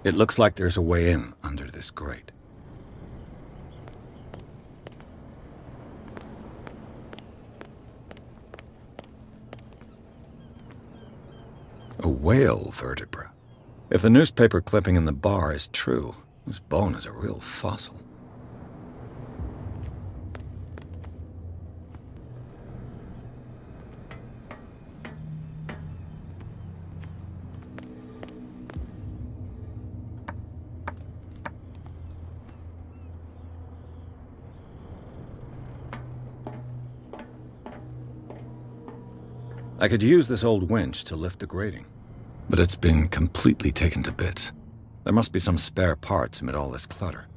It looks like there's a way in under this grate. A whale vertebra. If the newspaper clipping in the bar is true, this bone is a real fossil. I could use this old winch to lift the grating, but it's been completely taken to bits. There must be some spare parts amid all this clutter.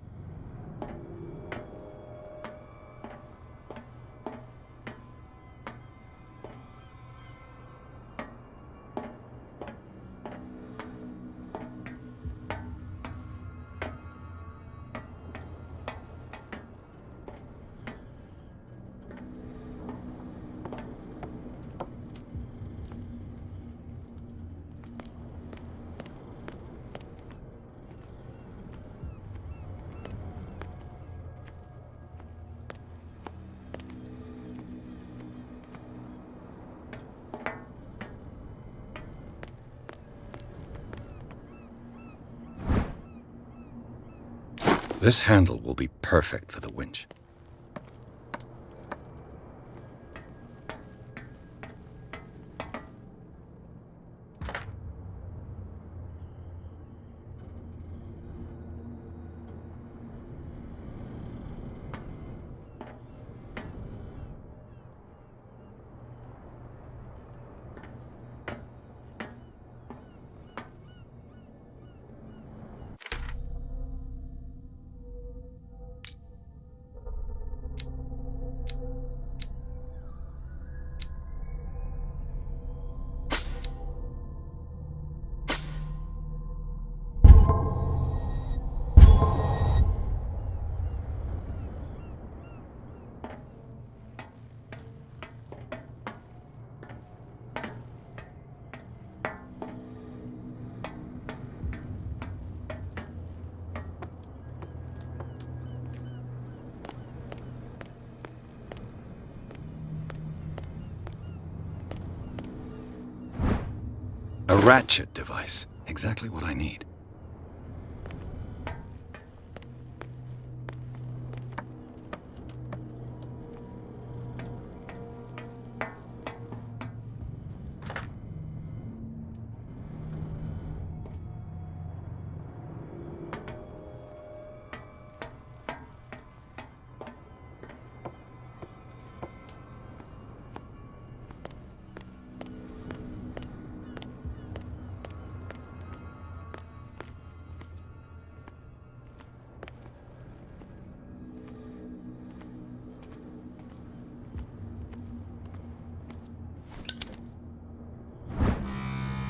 This handle will be perfect for the winch. A ratchet device. Exactly what I need.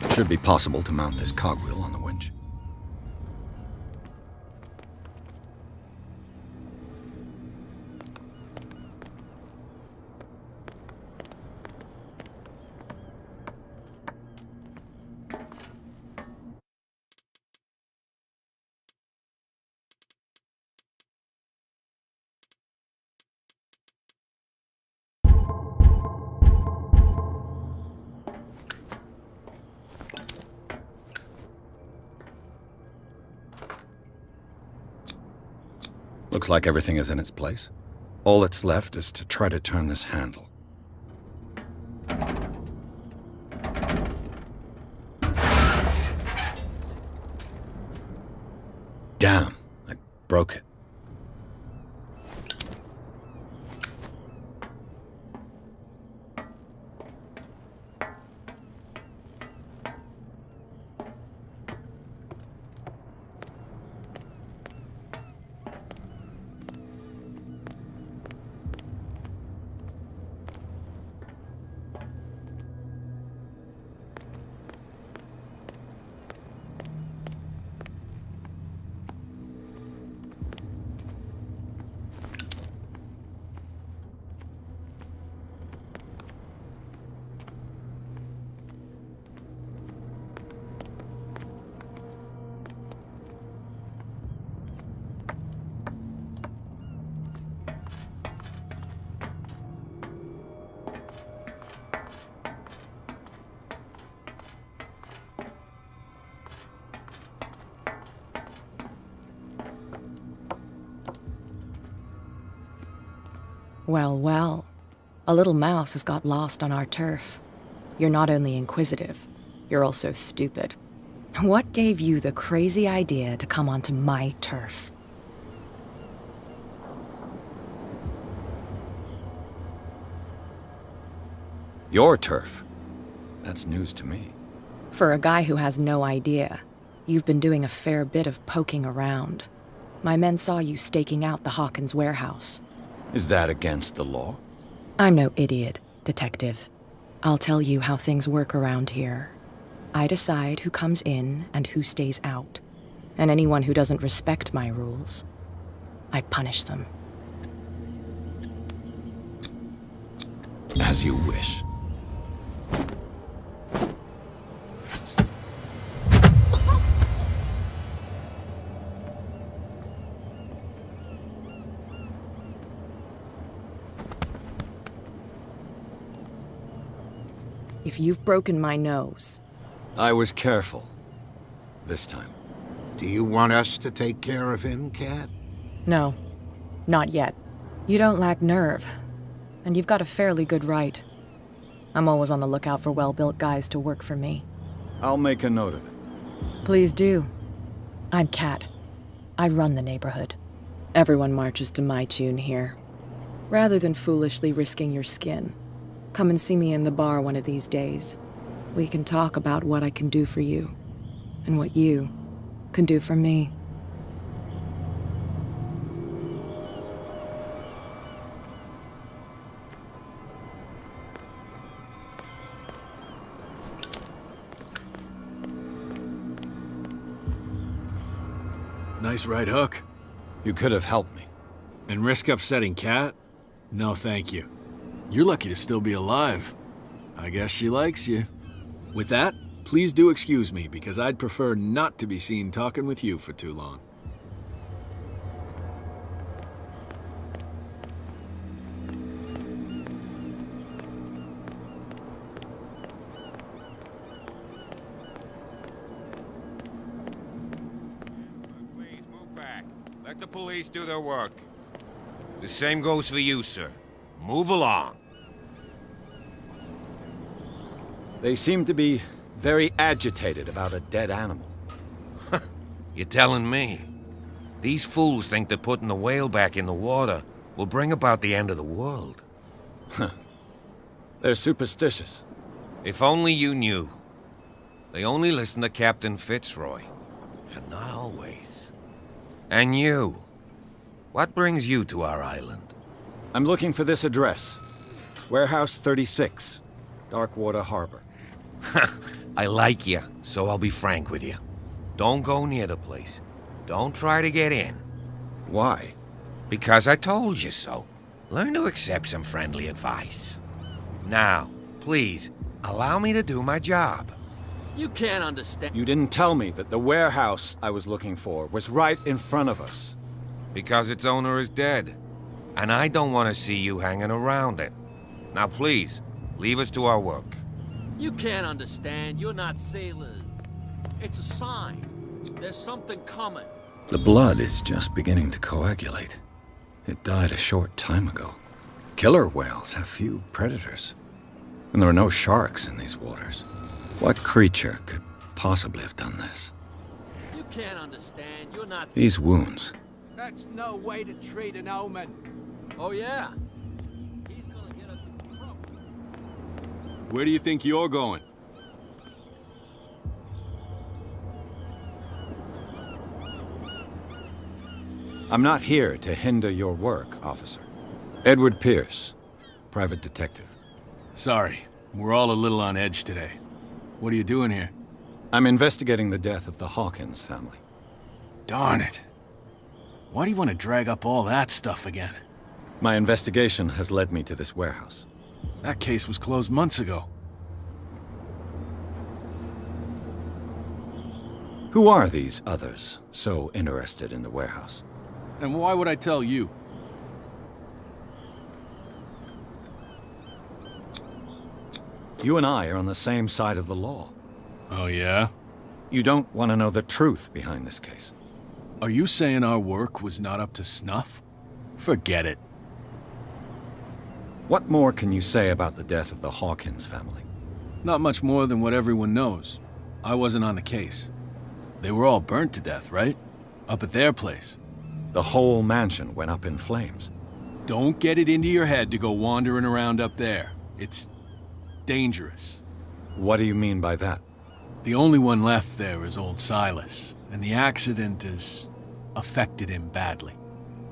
It should be possible to mount this cogwheel on the winch. Looks like everything is in its place. All that's left is to try to turn this handle. Damn, I broke it. Well, well. A little mouse has got lost on our turf. You're not only inquisitive, you're also stupid. What gave you the crazy idea to come onto my turf? Your turf? That's news to me. For a guy who has no idea, you've been doing a fair bit of poking around. My men saw you staking out the Hawkins warehouse. Is that against the law? I'm no idiot, detective. I'll tell you how things work around here. I decide who comes in and who stays out. And anyone who doesn't respect my rules, I punish them. As you wish. If you've broken my nose... I was careful. This time. Do you want us to take care of him, Cat? No, not yet. You don't lack nerve, and you've got a fairly good right. I'm always on the lookout for well-built guys to work for me. I'll make a note of it. Please do. I'm Cat. I run the neighborhood. Everyone marches to my tune here. Rather than foolishly risking your skin, come and see me in the bar one of these days. We can talk about what I can do for you, and what you can do for me. Nice right hook. You could have helped me. And risk upsetting Cat? No, thank you. You're lucky to still be alive. I guess she likes you. With that, please do excuse me, because I'd prefer not to be seen talking with you for too long. Please move back. Let the police do their work. The same goes for you, sir. Move along. They seem to be very agitated about a dead animal. You're telling me? These fools think that putting the whale back in the water will bring about the end of the world. They're superstitious. If only you knew. They only listen to Captain Fitzroy. And not always. And you. What brings you to our island? I'm looking for this address. Warehouse 36, Darkwater Harbor. I like you, so I'll be frank with you. Don't go near the place. Don't try to get in. Why? Because I told you so. Learn to accept some friendly advice. Now, please, allow me to do my job. You can't understand. You didn't tell me that the warehouse I was looking for was right in front of us. Because its owner is dead. And I don't want to see you hanging around it. Now please, leave us to our work. You can't understand. You're not sailors. It's a sign. There's something coming. The blood is just beginning to coagulate. It died a short time ago. Killer whales have few predators. And there are no sharks in these waters. What creature could possibly have done this? You can't understand. You're not... These wounds. That's no way to treat an omen. Oh, yeah? He's gonna get us in trouble. Where do you think you're going? I'm not here to hinder your work, officer. Edward Pierce, private detective. Sorry, we're all a little on edge today. What are you doing here? I'm investigating the death of the Hawkins family. Darn it. Why do you want to drag up all that stuff again? My investigation has led me to this warehouse. That case was closed months ago. Who are these others so interested in the warehouse? And why would I tell you? You and I are on the same side of the law. Oh, yeah? You don't want to know the truth behind this case. Are you saying our work was not up to snuff? Forget it. What more can you say about the death of the Hawkins family? Not much more than what everyone knows. I wasn't on the case. They were all burnt to death, right? Up at their place. The whole mansion went up in flames. Don't get it into your head to go wandering around up there. It's dangerous. What do you mean by that? The only one left there is old Silas, and the accident has affected him badly.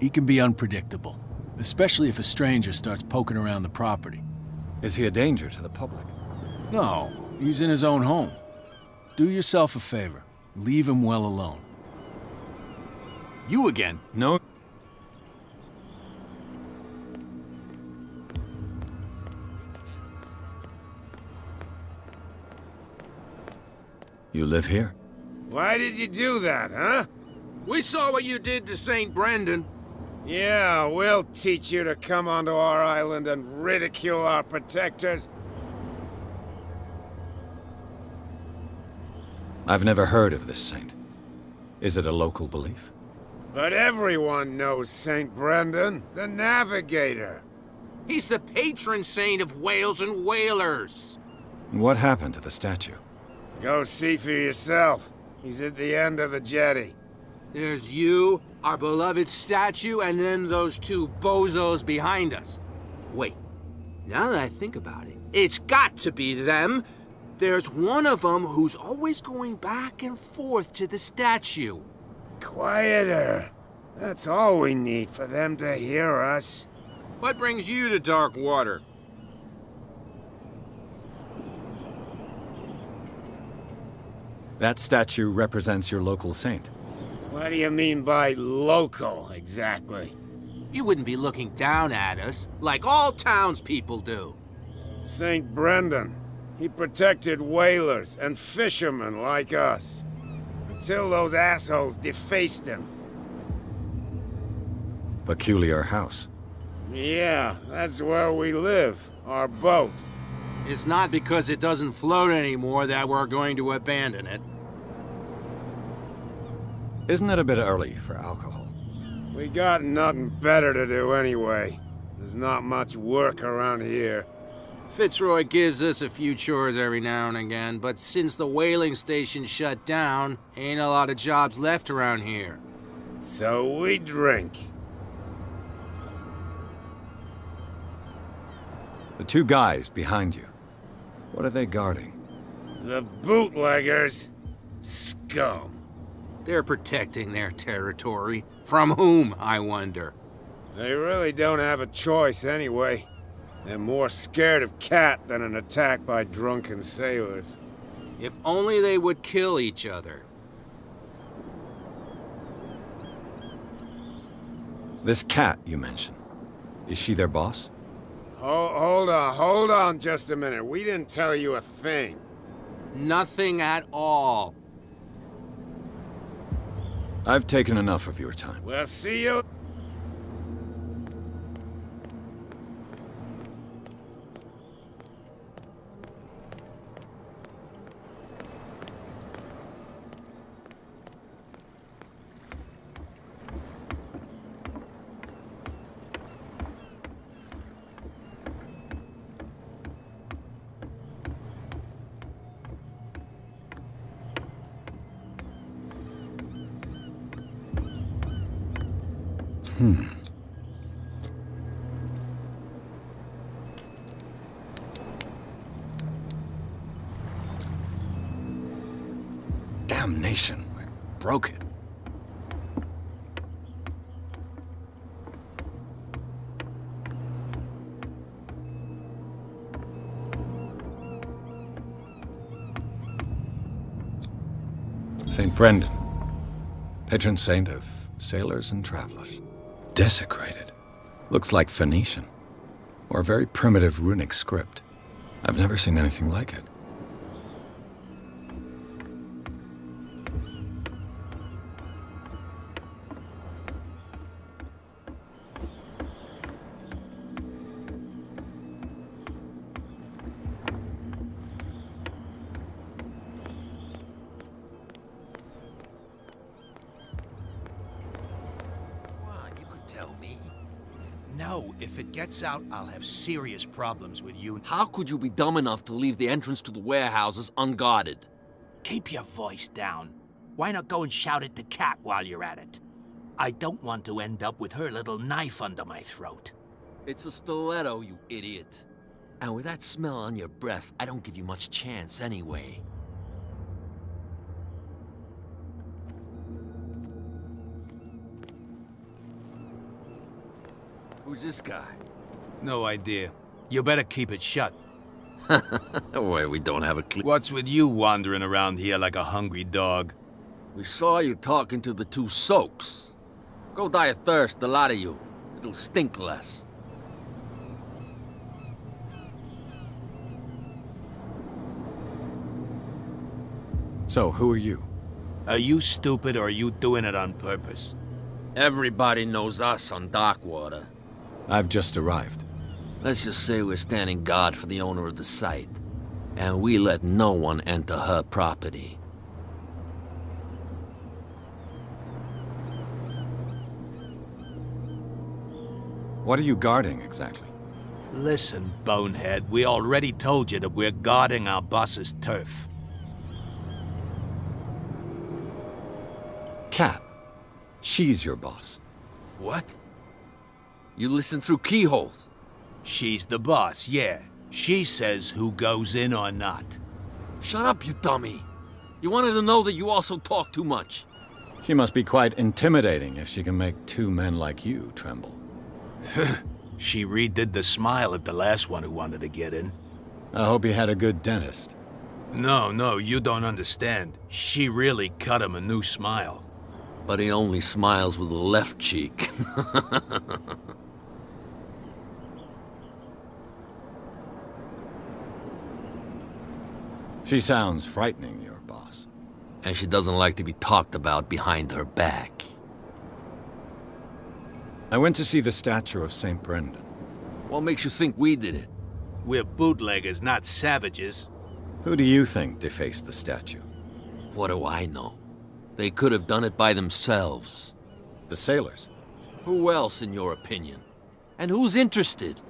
He can be unpredictable, especially if a stranger starts poking around the property. Is he a danger to the public? No, he's in his own home. Do yourself a favor. Leave him well alone. You again? No. You live here? Why did you do that, huh? We saw what you did to St. Brendan. Yeah, we'll teach you to come onto our island and ridicule our protectors. I've never heard of this saint. Is it a local belief? But everyone knows St. Brendan, the Navigator. He's the patron saint of whales and whalers. What happened to the statue? Go see for yourself. He's at the end of the jetty. There's you, our beloved statue, and then those two bozos behind us. Wait, now that I think about it, it's got to be them. There's one of them who's always going back and forth to the statue. Quieter. That's all we need for them to hear us. What brings you to dark water? That statue represents your local saint. What do you mean by local, exactly? You wouldn't be looking down at us, like all townspeople do. St. Brendan. He protected whalers and fishermen like us. Until those assholes defaced him. Peculiar house. Yeah, that's where we live. Our boat. It's not because it doesn't float anymore that we're going to abandon it. Isn't it a bit early for alcohol? We got nothing better to do anyway. There's not much work around here. Fitzroy gives us a few chores every now and again, but since the whaling station shut down, ain't a lot of jobs left around here. So we drink. The two guys behind you. What are they guarding? The bootleggers. Scum. They're protecting their territory. From whom, I wonder? They really don't have a choice anyway. They're more scared of Cat than an attack by drunken sailors. If only they would kill each other. This Cat you mentioned. Is she their boss? Hold on just a minute. We didn't tell you a thing. Nothing at all. I've taken enough of your time. We'll see you. Damnation, I broke it. St. Brendan, patron saint of sailors and travelers. Desecrated. Looks like Phoenician. Or a very primitive runic script. I've never seen anything like it. No, if it gets out, I'll have serious problems with you. How could you be dumb enough to leave the entrance to the warehouses unguarded? Keep your voice down. Why not go and shout at the cat while you're at it? I don't want to end up with her little knife under my throat. It's a stiletto, you idiot. And with that smell on your breath, I don't give you much chance anyway. Who's this guy? No idea. You better keep it shut. Wait, we don't have a clue. What's with you wandering around here like a hungry dog? We saw you talking to the two soaks. Go die of thirst, the lot of you. It'll stink less. So, who are you? Are you stupid or are you doing it on purpose? Everybody knows us on Darkwater. I've just arrived. Let's just say we're standing guard for the owner of the site. And we let no one enter her property. What are you guarding, exactly? Listen, bonehead, we already told you that we're guarding our boss's turf. Cat. She's your boss. What? You listen through keyholes? She's the boss, yeah. She says who goes in or not. Shut up, you dummy. You wanted to know that you also talk too much. She must be quite intimidating if she can make two men like you tremble. She redid the smile of the last one who wanted to get in. I hope he had a good dentist. No, you don't understand. She really cut him a new smile. But he only smiles with the left cheek. She sounds frightening, your boss. And she doesn't like to be talked about behind her back. I went to see the statue of St. Brendan. What makes you think we did it? We're bootleggers, not savages. Who do you think defaced the statue? What do I know? They could have done it by themselves. The sailors. Who else, in your opinion? And who's interested?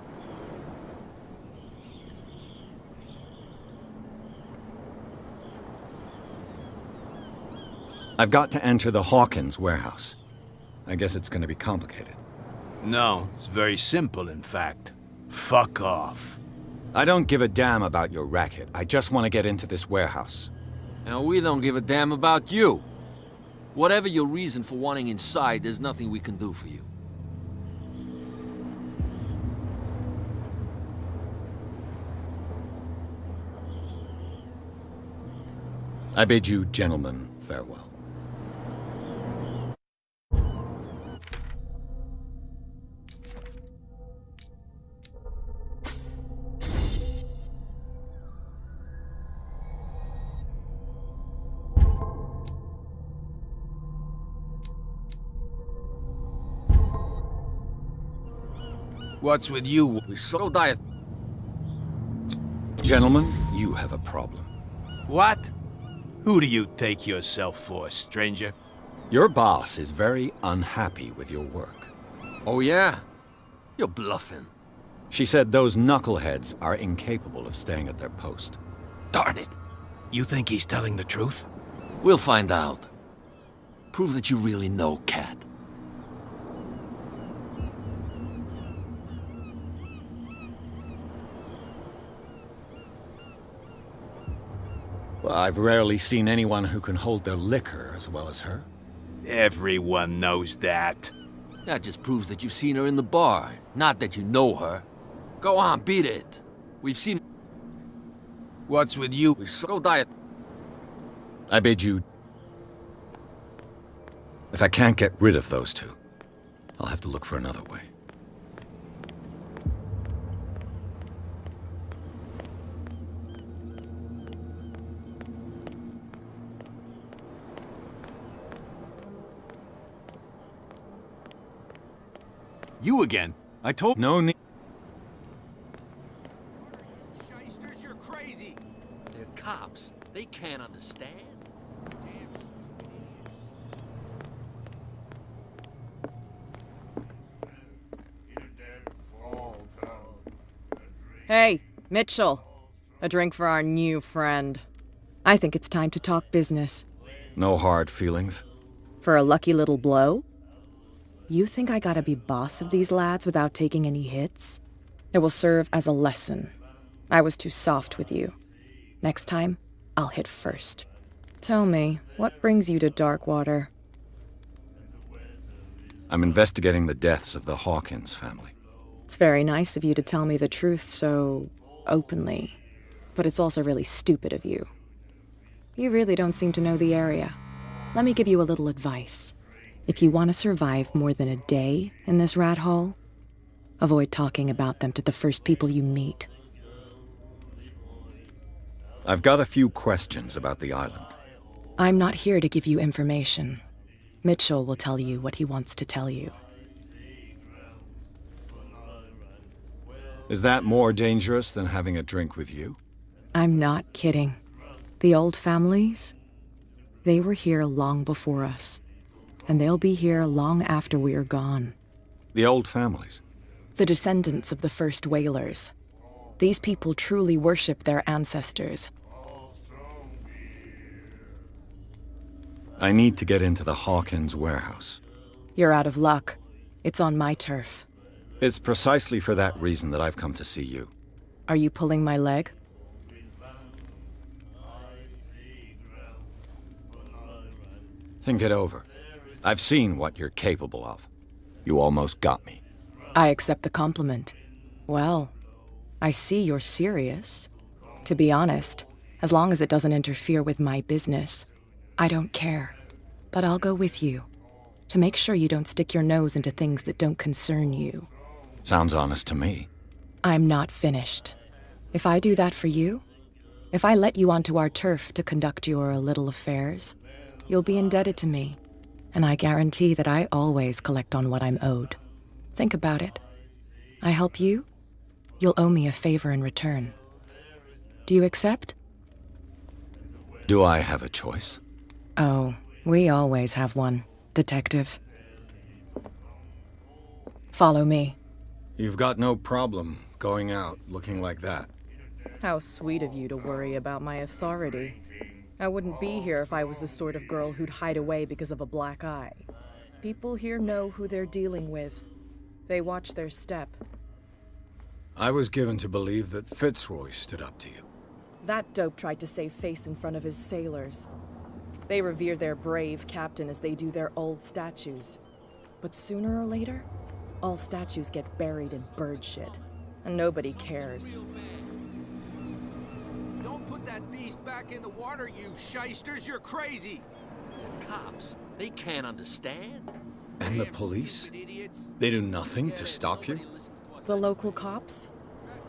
I've got to enter the Hawkins warehouse. I guess it's going to be complicated. No, it's very simple, in fact. Fuck off. I don't give a damn about your racket. I just want to get into this warehouse. And we don't give a damn about you. Whatever your reason for wanting inside, there's nothing we can do for you. I bid you, gentlemen, farewell. What's with you? We so die. Gentlemen, you have a problem. What? Who do you take yourself for, stranger? Your boss is very unhappy with your work. Oh yeah? You're bluffing. She said those knuckleheads are incapable of staying at their post. Darn it. You think he's telling the truth? We'll find out. Prove that you really know Cat. Well, I've rarely seen anyone who can hold their liquor as well as her. Everyone knows that. That just proves that you've seen her in the bar, not that you know her. Go on, beat it. We've seen... What's with you? We so die. I bid you... If I can't get rid of those two, I'll have to look for another way. You again? I told... No need... Shysters, you're crazy. They're cops. They can't understand. Damn stupid idiots. Hey, Mitchell. A drink for our new friend. I think it's time to talk business. No hard feelings. For a lucky little blow? You think I gotta be boss of these lads without taking any hits? It will serve as a lesson. I was too soft with you. Next time, I'll hit first. Tell me, what brings you to Darkwater? I'm investigating the deaths of the Hawkins family. It's very nice of you to tell me the truth so openly, but it's also really stupid of you. You really don't seem to know the area. Let me give you a little advice. If you want to survive more than a day in this rat hole, avoid talking about them to the first people you meet. I've got a few questions about the island. I'm not here to give you information. Mitchell will tell you what he wants to tell you. Is that more dangerous than having a drink with you? I'm not kidding. The old families, they were here long before us. And they'll be here long after we are gone. The old families? The descendants of the first whalers. These people truly worship their ancestors. I need to get into the Hawkins warehouse. You're out of luck. It's on my turf. It's precisely for that reason that I've come to see you. Are you pulling my leg? Think it over. I've seen what you're capable of. You almost got me. I accept the compliment. Well, I see you're serious. To be honest, as long as it doesn't interfere with my business, I don't care. But I'll go with you, to make sure you don't stick your nose into things that don't concern you. Sounds honest to me. I'm not finished. If I do that for you, if I let you onto our turf to conduct your little affairs, you'll be indebted to me. And I guarantee that I always collect on what I'm owed. Think about it. I help you, you'll owe me a favor in return. Do you accept? Do I have a choice? Oh, we always have one, Detective. Follow me. You've got no problem going out looking like that. How sweet of you to worry about my authority. I wouldn't be here if I was the sort of girl who'd hide away because of a black eye. People here know who they're dealing with. They watch their step. I was given to believe that Fitzroy stood up to you. That dope tried to save face in front of his sailors. They revere their brave captain as they do their old statues. But sooner or later, all statues get buried in bird shit. And nobody cares. Don't put that beast back in the water, you shysters. You're crazy. Cops, they can't understand. And the Damn police? stupid idiots. They do nothing to stop you? The local cops?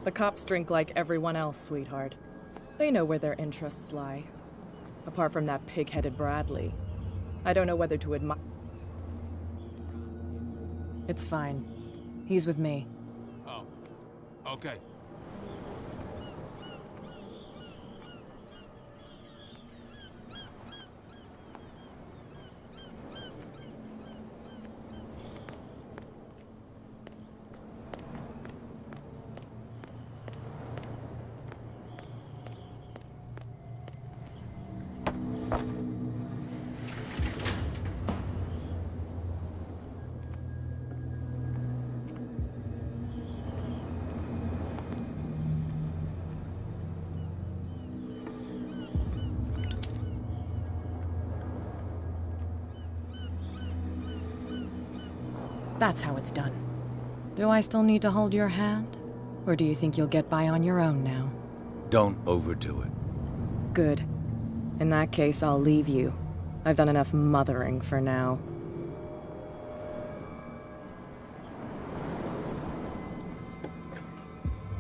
The cops drink like everyone else, sweetheart. They know where their interests lie. Apart from that pig-headed Bradley. I don't know whether to admire... It's fine. He's with me. Oh, okay. That's how it's done. Do I still need to hold your hand? Or do you think you'll get by on your own now? Don't overdo it. Good. In that case, I'll leave you. I've done enough mothering for now.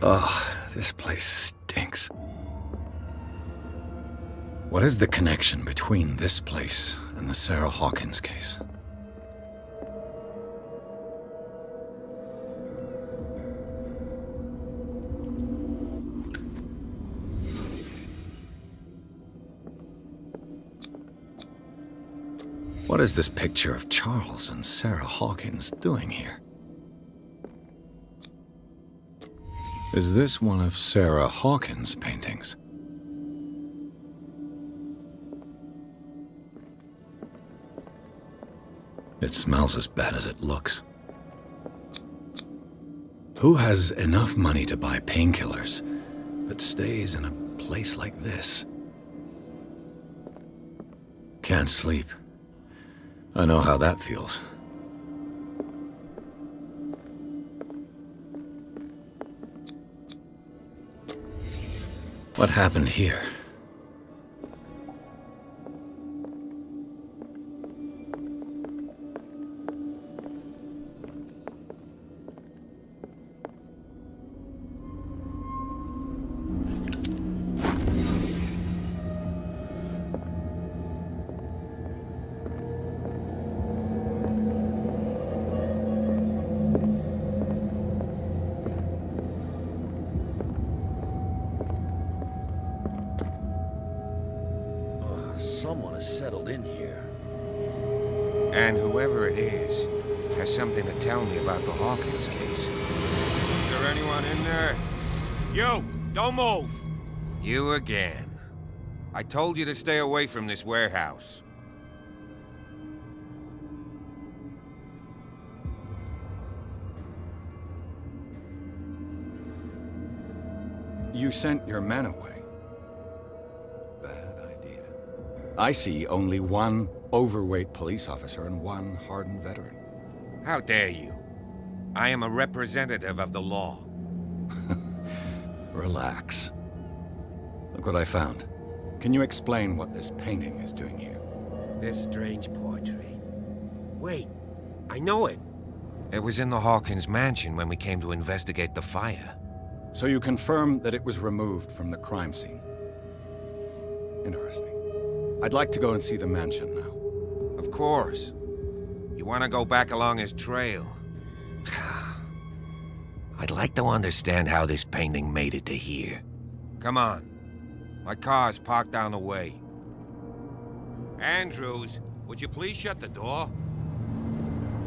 Ugh, this place stinks. What is the connection between this place and the Sarah Hawkins case? What is this picture of Charles and Sarah Hawkins doing here? Is this one of Sarah Hawkins' paintings? It smells as bad as it looks. Who has enough money to buy painkillers, but stays in a place like this? Can't sleep. I know how that feels. What happened here? Someone has settled in here. And whoever it is has something to tell me about the Hawkins case. Is there anyone in there? You! Don't move! You again. I told you to stay away from this warehouse. You sent your men away. Bad idea. I see only one overweight police officer and one hardened veteran. How dare you? I am a representative of the law. Relax. Look what I found. Can you explain what this painting is doing here? This strange portrait. Wait, I know it. It was in the Hawkins mansion when we came to investigate the fire. So you confirm that it was removed from the crime scene. Interesting. I'd like to go and see the mansion now. Of course. You want to go back along his trail? I'd like to understand how this painting made it to here. Come on. My car's parked down the way. Andrews, would you please shut the door?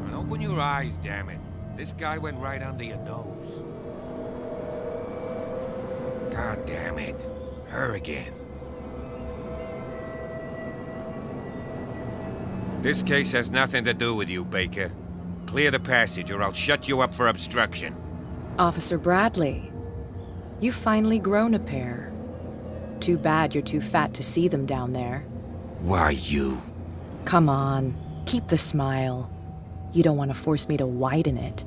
And open your eyes, damn it. This guy went right under your nose. God damn it. Her again. This case has nothing to do with you, Baker. Clear the passage or I'll shut you up for obstruction. Officer Bradley, you've finally grown a pair. Too bad you're too fat to see them down there. Why, you? Come on, keep the smile. You don't want to force me to widen it.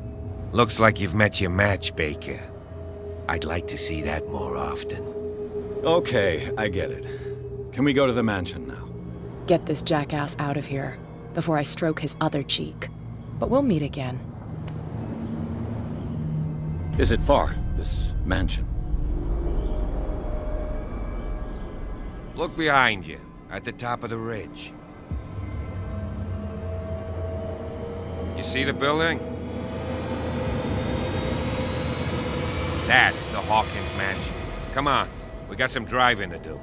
Looks like you've met your match, Baker. I'd like to see that more often. Okay, I get it. Can we go to the mansion now? Get this jackass out of here before I stroke his other cheek. But we'll meet again. Is it far, this mansion? Look behind you, at the top of the ridge. You see the building? That's the Hawkins mansion. Come on, we got some driving to do.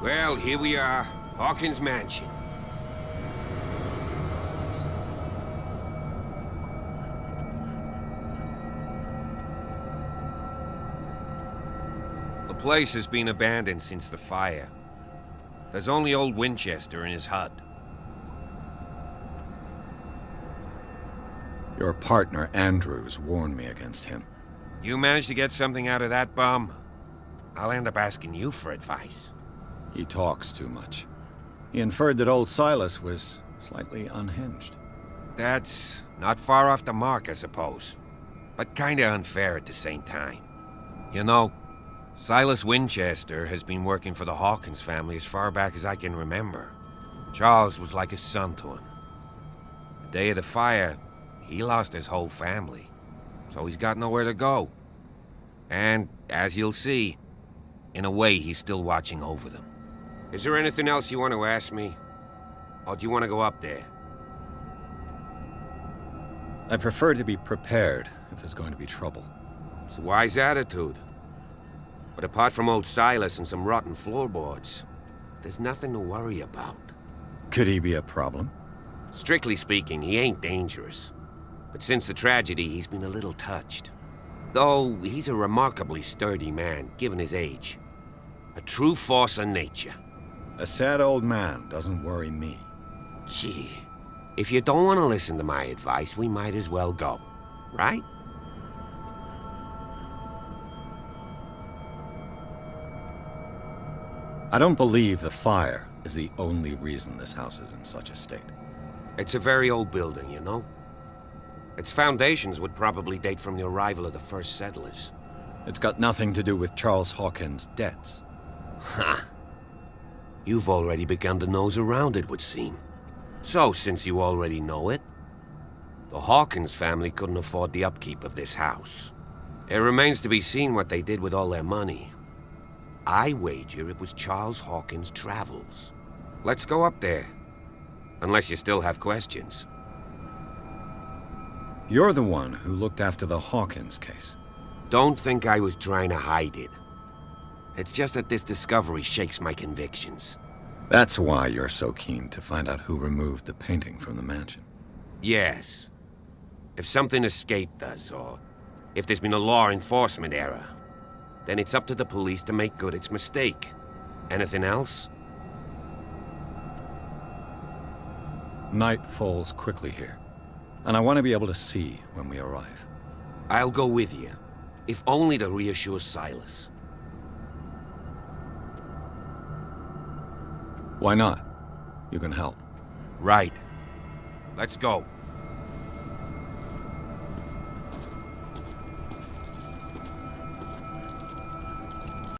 Well, here we are. Hawkins Mansion. The place has been abandoned since the fire. There's only old Winchester in his hut. Your partner, Andrews, warned me against him. You managed to get something out of that bum? I'll end up asking you for advice. He talks too much. He inferred that old Silas was slightly unhinged. That's not far off the mark, I suppose. But kinda unfair at the same time. You know, Silas Winchester has been working for the Hawkins family as far back as I can remember. Charles was like a son to him. The day of the fire, he lost his whole family, so he's got nowhere to go. And, as you'll see, in a way, he's still watching over them. Is there anything else you want to ask me? Or do you want to go up there? I prefer to be prepared if there's going to be trouble. It's a wise attitude. But apart from old Silas and some rotten floorboards, there's nothing to worry about. Could he be a problem? Strictly speaking, he ain't dangerous. But since the tragedy, he's been a little touched. Though he's a remarkably sturdy man, given his age. A true force of nature. A sad old man doesn't worry me. Gee, if you don't want to listen to my advice, we might as well go, right? I don't believe the fire is the only reason this house is in such a state. It's a very old building, you know? Its foundations would probably date from the arrival of the first settlers. It's got nothing to do with Charles Hawkins' debts. Ha! You've already begun to nose around, it would seem. So, since you already know it, the Hawkins family couldn't afford the upkeep of this house. It remains to be seen what they did with all their money. I wager it was Charles Hawkins' travels. Let's go up there. Unless you still have questions. You're the one who looked after the Hawkins case. Don't think I was trying to hide it. It's just that this discovery shakes my convictions. That's why you're so keen to find out who removed the painting from the mansion. Yes. If something escaped us, or if there's been a law enforcement error, then it's up to the police to make good its mistake. Anything else? Night falls quickly here, and I want to be able to see when we arrive. I'll go with you, if only to reassure Silas. Why not? You can help. Right. Let's go.